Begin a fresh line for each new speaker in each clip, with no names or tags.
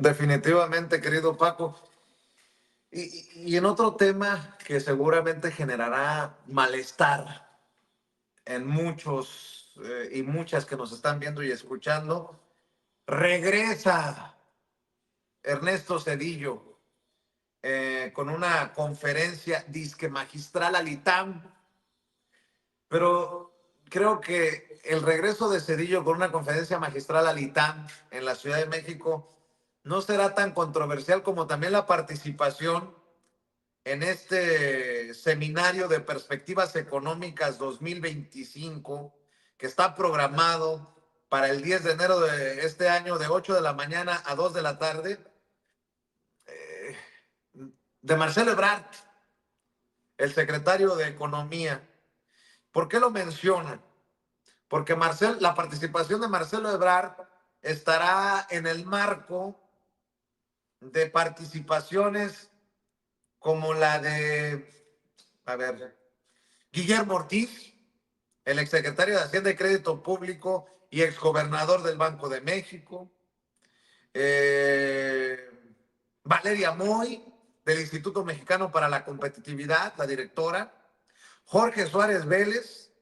Definitivamente, querido Paco. Y en otro tema que seguramente generará malestar en muchos y muchas que nos están viendo y escuchando, regresa Ernesto Zedillo con una conferencia disque magistral al ITAM, pero creo que el regreso de Zedillo con una conferencia magistral al ITAM en la Ciudad de México no será tan controversial como también la participación en este seminario de perspectivas económicas 2025 que está programado para el 10 de enero de este año de 8 de la mañana a 2 de la tarde, de Marcelo Ebrard, el secretario de Economía. ¿Por qué lo mencionan? Porque la participación de Marcelo Ebrard estará en el marco de participaciones como la de, a ver, Guillermo Ortiz, el exsecretario de Hacienda y Crédito Público y exgobernador del Banco de México, eh, Valeria Moy, del Instituto Mexicano para la Competitividad, la directora, Jorge Suárez Vélez,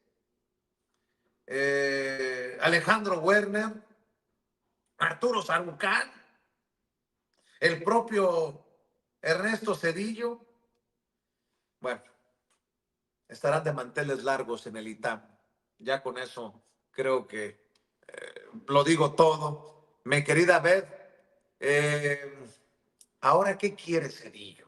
Alejandro Werner, Arturo Sarucán, el propio Ernesto Zedillo. Bueno, estarán de manteles largos en el ITAM. Ya con eso creo que lo digo todo. Mi querida Beth, eh, ¿ahora qué quiere Cedillo?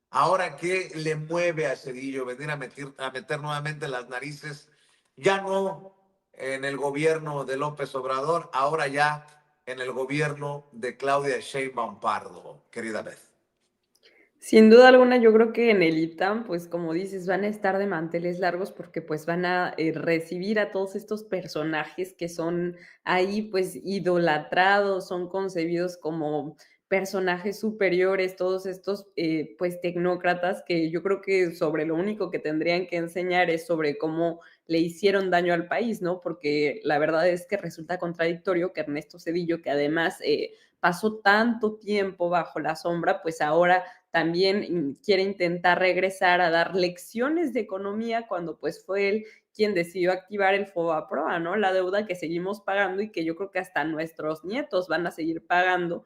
¿Ahora qué le mueve a Cedillo venir a meter nuevamente las narices? Ya no en el gobierno de López Obrador, ahora ya en el gobierno de Claudia Sheinbaum Pardo, querida Beth.
Sin duda alguna, yo creo que en el ITAM, pues, como dices, van a estar de manteles largos porque, pues, van a, recibir a todos estos personajes que son ahí, pues, idolatrados, son concebidos como personajes superiores, todos estos, pues, tecnócratas que yo creo que sobre lo único que tendrían que enseñar es sobre cómo le hicieron daño al país, ¿no? Porque la verdad es que resulta contradictorio que Ernesto Zedillo, que además, pasó tanto tiempo bajo la sombra, pues ahora también quiere intentar regresar a dar lecciones de economía cuando pues fue él quien decidió activar el FOBAPROA, ¿no? La deuda que seguimos pagando y que yo creo que hasta nuestros nietos van a seguir pagando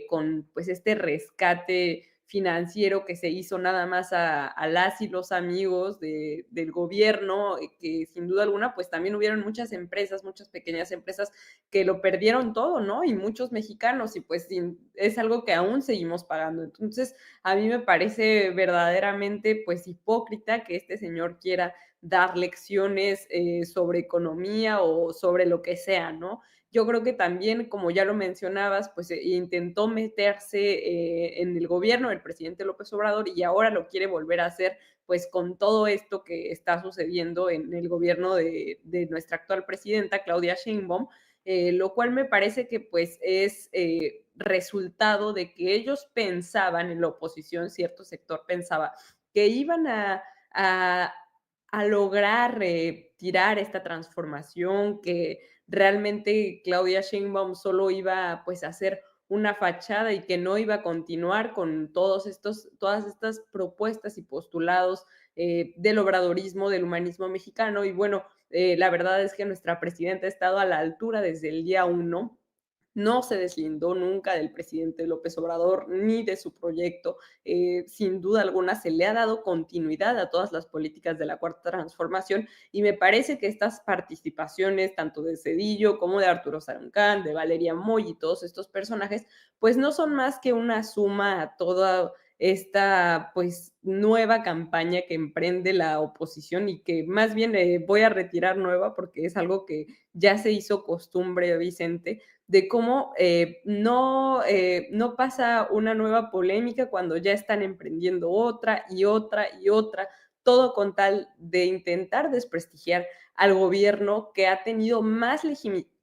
con pues este rescate financiero que se hizo nada más a las y los amigos del gobierno, que sin duda alguna pues también hubieron muchas empresas, muchas pequeñas empresas que lo perdieron todo, ¿no? Y muchos mexicanos y pues es algo que aún seguimos pagando. Entonces, a mí me parece verdaderamente pues hipócrita que este señor quiera dar lecciones sobre economía o sobre lo que sea, ¿no? Yo creo que también, como ya lo mencionabas, pues intentó meterse en el gobierno del presidente López Obrador y ahora lo quiere volver a hacer pues con todo esto que está sucediendo en el gobierno de nuestra actual presidenta, Claudia Sheinbaum, lo cual me parece que pues es resultado de que ellos pensaban en la oposición, cierto sector pensaba que iban a, a lograr tirar esta transformación, que realmente Claudia Sheinbaum solo iba pues a hacer una fachada y que no iba a continuar con todas estas propuestas y postulados del obradorismo, del humanismo mexicano. Y bueno, la verdad es que nuestra presidenta ha estado a la altura desde el día uno, no se deslindó nunca del presidente López Obrador ni de su proyecto. Sin duda alguna se le ha dado continuidad a todas las políticas de la Cuarta Transformación y me parece que estas participaciones, tanto de Zedillo como de Arturo Sarucán, de Valeria Moy y todos estos personajes, pues no son más que una suma a toda esta pues nueva campaña que emprende la oposición y que más bien voy a retirar nueva porque es algo que ya se hizo costumbre, Vicente, de cómo no pasa una nueva polémica cuando ya están emprendiendo otra y otra y otra, todo con tal de intentar desprestigiar al gobierno que ha tenido más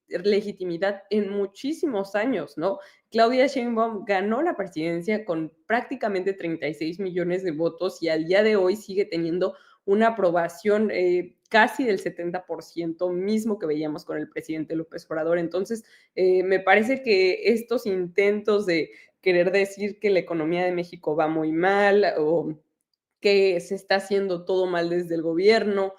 legitimidad en muchísimos años, ¿no? Claudia Sheinbaum ganó la presidencia con prácticamente 36 millones de votos y al día de hoy sigue teniendo una aprobación casi del 70%, mismo que veíamos con el presidente López Obrador. Entonces, me parece que estos intentos de querer decir que la economía de México va muy mal o que se está haciendo todo mal desde el gobierno,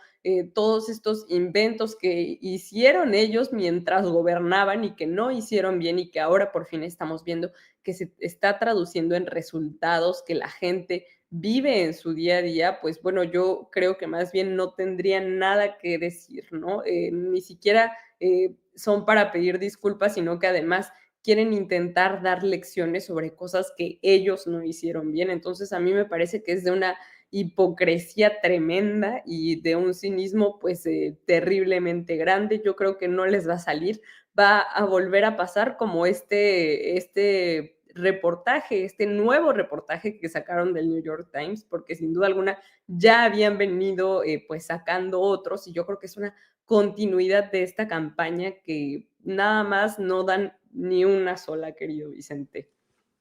todos estos inventos que hicieron ellos mientras gobernaban y que no hicieron bien y que ahora por fin estamos viendo que se está traduciendo en resultados que la gente vive en su día a día, pues bueno, yo creo que más bien no tendrían nada que decir, ¿no? Ni siquiera son para pedir disculpas, sino que además quieren intentar dar lecciones sobre cosas que ellos no hicieron bien. Entonces, a mí me parece que es de una hipocresía tremenda y de un cinismo pues terriblemente grande. Yo creo que no les va a salir, va a volver a pasar como este reportaje, este nuevo reportaje que sacaron del New York Times, porque sin duda alguna ya habían venido pues sacando otros y yo creo que es una continuidad de esta campaña que nada más no dan ni una sola, querido Vicente.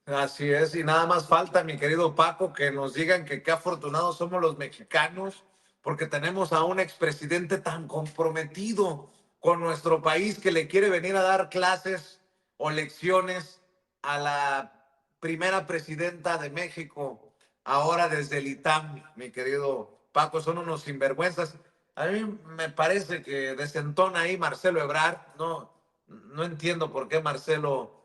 Así es, y nada más falta, mi querido Paco, que nos digan que qué afortunados somos los mexicanos, porque tenemos a un expresidente tan comprometido con nuestro país que le quiere venir a dar clases o lecciones a la primera presidenta de México, ahora desde el ITAM, mi querido Paco, son unos sinvergüenzas. A mí me parece que desentona ahí Marcelo Ebrard, no entiendo por qué Marcelo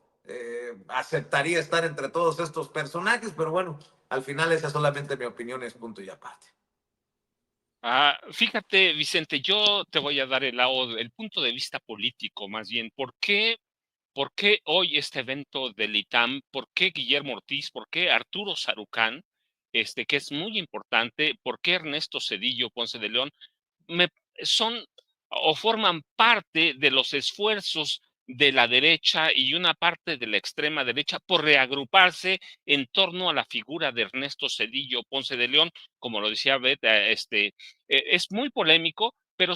aceptaría estar entre todos estos personajes, pero bueno, al final esa es solamente mi opinión, es punto y aparte.
Fíjate, Vicente, yo te voy a dar el punto de vista político, más bien. ¿Por qué hoy este evento del ITAM? ¿Por qué Guillermo Ortiz? ¿Por qué Arturo Sarucán? Que es muy importante. ¿Por qué Ernesto Zedillo Ponce de León? me, son o forman parte de los esfuerzos de la derecha y una parte de la extrema derecha por reagruparse en torno a la figura de Ernesto Zedillo Ponce de León, como lo decía Beth, es muy polémico, pero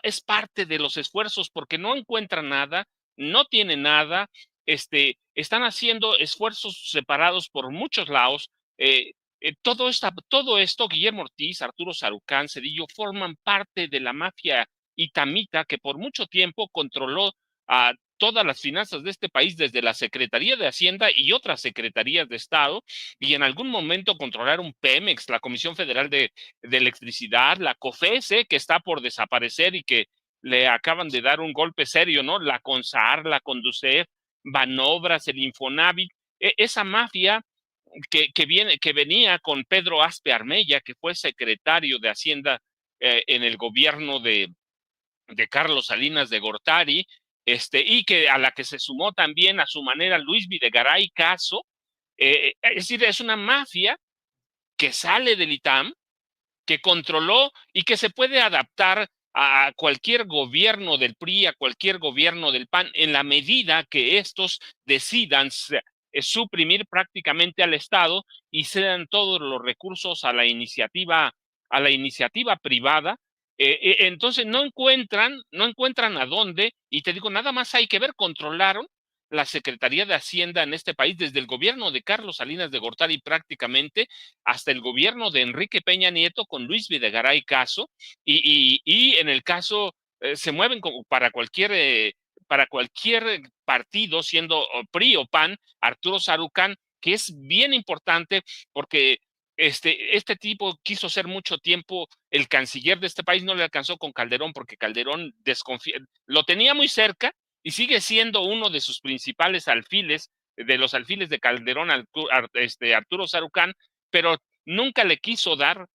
es parte de los esfuerzos porque no encuentran nada, no tienen nada, están haciendo esfuerzos separados por muchos lados. Todo esto, Guillermo Ortiz, Arturo Sarucán, Cedillo, forman parte de la mafia itamita que por mucho tiempo controló a todas las finanzas de este país desde la Secretaría de Hacienda y otras secretarías de Estado, y en algún momento controlaron Pemex, la Comisión Federal de Electricidad, la COFESE, que está por desaparecer y que le acaban de dar un golpe serio, ¿no? La CONSAR, la CONDUCEF, Banobras, el Infonavit, esa mafia que venía con Pedro Aspe Armella, que fue secretario de Hacienda en el gobierno de Carlos Salinas de Gortari, y que a la que se sumó también a su manera Luis Videgaray Caso. Es decir, es una mafia que sale del ITAM, que controló y que se puede adaptar a cualquier gobierno del PRI, a cualquier gobierno del PAN, en la medida que estos decidan suprimir prácticamente al Estado y cedan todos los recursos a la iniciativa privada. Entonces no encuentran a dónde, y te digo, nada más hay que ver, controlaron la Secretaría de Hacienda en este país desde el gobierno de Carlos Salinas de Gortari prácticamente hasta el gobierno de Enrique Peña Nieto con Luis Videgaray Caso, y en el caso se mueven como para cualquier partido, siendo PRI o PAN, Arturo Sarucán, que es bien importante porque este tipo quiso ser mucho tiempo el canciller de este país, no le alcanzó con Calderón porque Calderón lo tenía muy cerca y sigue siendo uno de sus principales alfiles, de los alfiles de Calderón, Arturo Sarucán, pero nunca le quiso dar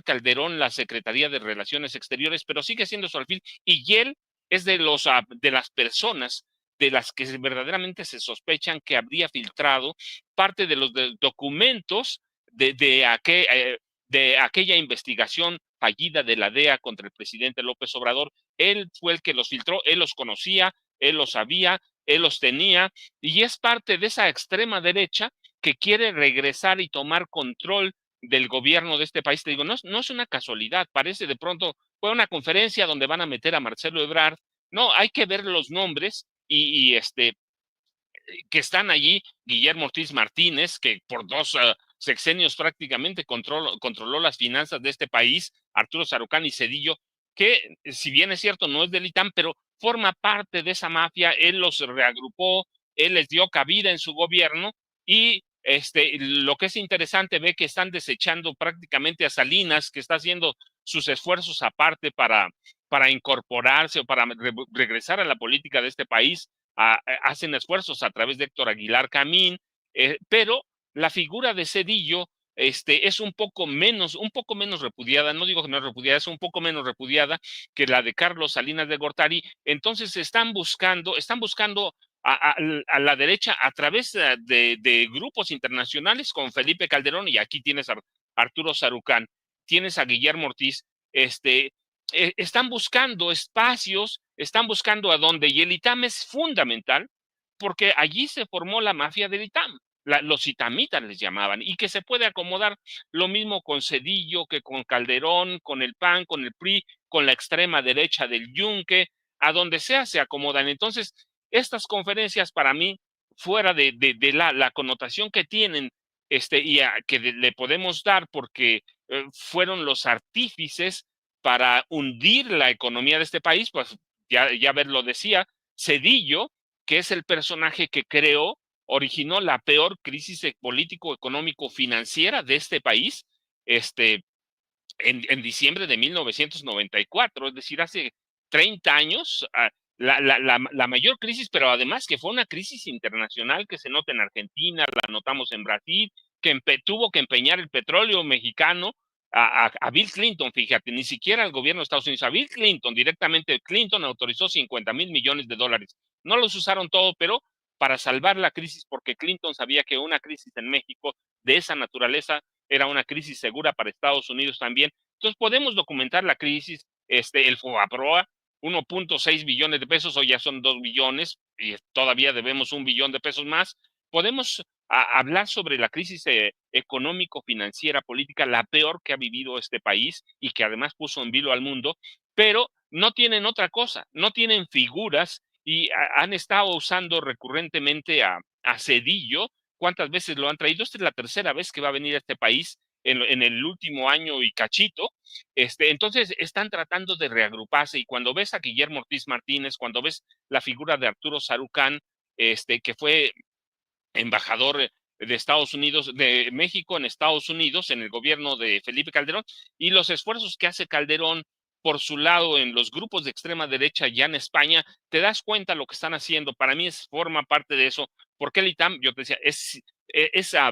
Calderón la Secretaría de Relaciones Exteriores, pero sigue siendo su alfil, y él es de las personas de las que verdaderamente se sospechan que habría filtrado parte de los documentos de aquella investigación fallida de la DEA contra el presidente López Obrador. Él fue el que los filtró, él los conocía, él los sabía, él los tenía, y es parte de esa extrema derecha que quiere regresar y tomar control del gobierno de este país. Te digo, no es una casualidad, parece de pronto, fue una conferencia donde van a meter a Marcelo Ebrard. No, hay que ver los nombres y que están allí, Guillermo Ortiz Martínez, que por 2 sexenios prácticamente controló las finanzas de este país, Arturo Sarucán y Zedillo, que si bien es cierto no es del ITAM, pero forma parte de esa mafia. Él los reagrupó, él les dio cabida en su gobierno y lo que es interesante, ve que están desechando prácticamente a Salinas, que está haciendo sus esfuerzos aparte para incorporarse o para regresar a la política de este país. Hacen esfuerzos a través de Héctor Aguilar Camín, pero la figura de Zedillo es un poco menos repudiada. No digo que no es repudiada, es un poco menos repudiada que la de Carlos Salinas de Gortari. Entonces están buscando a la derecha a través de grupos internacionales con Felipe Calderón, y aquí tienes a Arturo Sarucán, tienes a Guillermo Ortiz. Están buscando espacios, están buscando a dónde, y el ITAM es fundamental porque allí se formó la mafia del ITAM. Los itamitas les llamaban, y que se puede acomodar lo mismo con Zedillo que con Calderón, con el PAN, con el PRI, con la extrema derecha del Yunque, a donde sea se acomodan. Entonces, estas conferencias para mí, fuera de la connotación que tienen, que le podemos dar porque fueron los artífices para hundir la economía de este país, pues ya ver lo decía, Zedillo, que es el personaje que originó la peor crisis político-económico-financiera de este país, en diciembre de 1994, es decir, hace 30 años, la mayor crisis, pero además que fue una crisis internacional que se nota en Argentina, la notamos en Brasil, que tuvo que empeñar el petróleo mexicano a Bill Clinton. Fíjate, ni siquiera al gobierno de Estados Unidos, a Bill Clinton, directamente Clinton autorizó $50,000 millones. No los usaron todo, pero para salvar la crisis, porque Clinton sabía que una crisis en México de esa naturaleza era una crisis segura para Estados Unidos también. Entonces podemos documentar la crisis, el FOBAPROA, 1.6 billones de pesos, hoy ya son 2 billones y todavía debemos 1 billón de pesos más. Podemos hablar sobre la crisis económico-financiera, política, la peor que ha vivido este país y que además puso en vilo al mundo, pero no tienen otra cosa, no tienen figuras, y han estado usando recurrentemente a Zedillo. ¿Cuántas veces lo han traído? Esta es la tercera vez que va a venir a este país en el último año y cachito. Entonces están tratando de reagruparse, y cuando ves a Guillermo Ortiz Martínez, cuando ves la figura de Arturo Sarucán, que fue embajador de Estados Unidos, de México en Estados Unidos, en el gobierno de Felipe Calderón, y los esfuerzos que hace Calderón por su lado en los grupos de extrema derecha ya en España, te das cuenta lo que están haciendo. Para mí forma parte de eso, porque el ITAM, yo te decía, es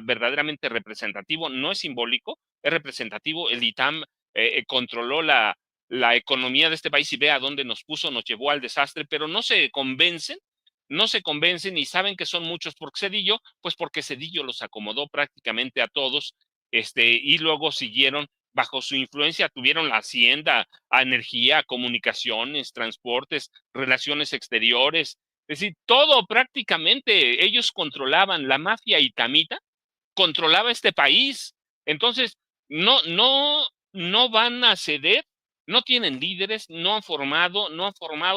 verdaderamente representativo, no es simbólico, es representativo. El ITAM controló la economía de este país, y ve a dónde nos puso, nos llevó al desastre, pero no se convencen y saben que son muchos por Zedillo, pues porque Zedillo los acomodó prácticamente a todos, y luego siguieron bajo su influencia, tuvieron la hacienda, a energía, comunicaciones, transportes, relaciones exteriores, es decir, todo prácticamente ellos controlaban. La mafia itamita controlaba este país. Entonces, no van a ceder, no tienen líderes, no han formado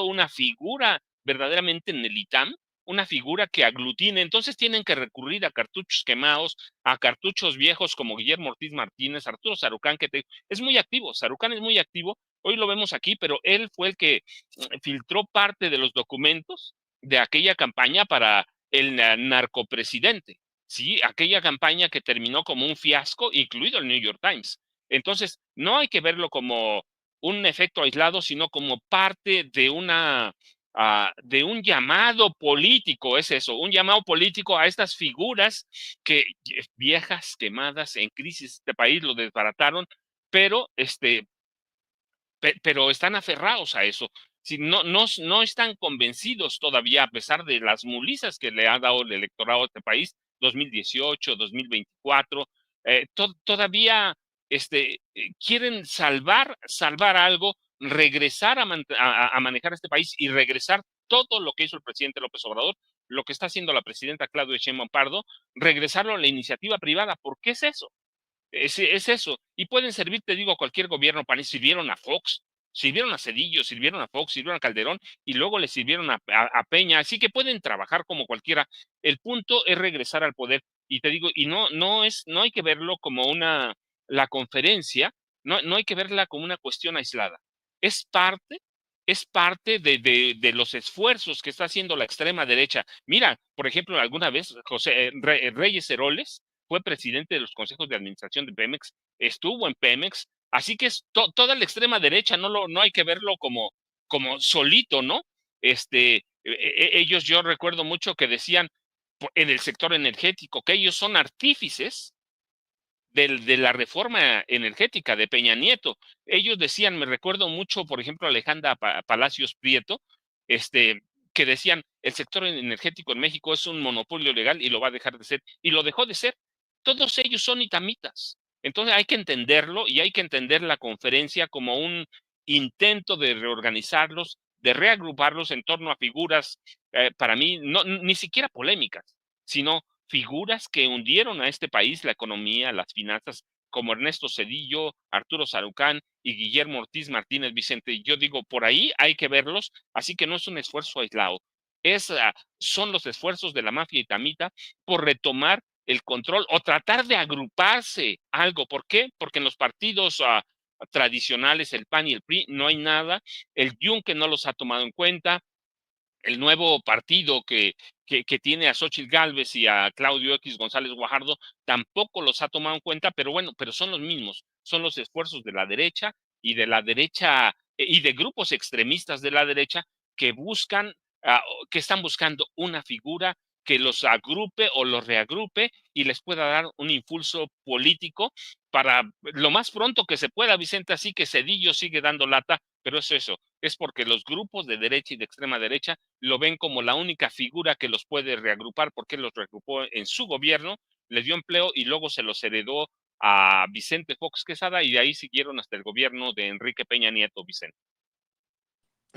una figura verdaderamente en el ITAM, una figura que aglutine. Entonces tienen que recurrir a cartuchos quemados, a cartuchos viejos como Guillermo Ortiz Martínez, Arturo Sarucán, es muy activo. Sarucán es muy activo, hoy lo vemos aquí, pero él fue el que filtró parte de los documentos de aquella campaña para el narcopresidente. Sí, aquella campaña que terminó como un fiasco, incluido el New York Times. Entonces, no hay que verlo como un efecto aislado, sino como parte de de un llamado político. Es eso, un llamado político a estas figuras que viejas, quemadas, en crisis, este país lo desbarataron, pero pero están aferrados a eso. Si no están convencidos todavía, a pesar de las mulizas que le ha dado el electorado a este país, 2018, 2024, todavía quieren salvar algo, regresar a manejar este país y regresar todo lo que hizo el presidente López Obrador, lo que está haciendo la presidenta Claudia Sheinbaum Pardo, regresarlo a la iniciativa privada. ¿Por qué es eso? Es eso. Y pueden servir, te digo, a cualquier gobierno. Sirvieron a Fox, Sirvieron a Cedillo, sirvieron a Fox, sirvieron a Calderón y luego le sirvieron a Peña, así que pueden trabajar como cualquiera. El punto es regresar al poder y te digo, y no hay que verlo como la conferencia, no hay que verla como una cuestión aislada. Es parte, es parte de los esfuerzos que está haciendo la extrema derecha. Mira, por ejemplo, alguna vez José Reyes Heroles fue presidente de los consejos de administración de Pemex, estuvo en Pemex, así que es toda la extrema derecha, no hay que verlo como solito, ¿no? Ellos, yo recuerdo mucho que decían en el sector energético que ellos son artífices de la reforma energética de Peña Nieto. Ellos decían, me recuerdo mucho, por ejemplo, Alejandra Palacios Prieto, que decían, el sector energético en México es un monopolio legal y lo va a dejar de ser, y lo dejó de ser. Todos ellos son itamitas. Entonces hay que entenderlo y hay que entender la conferencia como un intento de reorganizarlos, de reagruparlos en torno a figuras, para mí, ni siquiera polémicas, sino figuras que hundieron a este país, la economía, las finanzas, como Ernesto Zedillo, Arturo Sarucán y Guillermo Ortiz Martínez Vicente. Yo digo, por ahí hay que verlos, así que no es un esfuerzo aislado, son los esfuerzos de la mafia itamita por retomar el control o tratar de agruparse algo. ¿Por qué? Porque en los partidos tradicionales, el PAN y el PRI, no hay nada, el Yunque no los ha tomado en cuenta, el nuevo partido que tiene a Xóchitl Gálvez y a Claudio X González Guajardo tampoco los ha tomado en cuenta, pero bueno, pero son los mismos, son los esfuerzos de la derecha y de grupos extremistas de la derecha que que están buscando una figura que los agrupe o los reagrupe y les pueda dar un impulso político para lo más pronto que se pueda, Vicente, así que Cedillo sigue dando lata, pero es eso, es porque los grupos de derecha y de extrema derecha lo ven como la única figura que los puede reagrupar, porque los reagrupó en su gobierno, les dio empleo y luego se los heredó a Vicente Fox Quesada y de ahí siguieron hasta el gobierno de Enrique Peña Nieto, Vicente.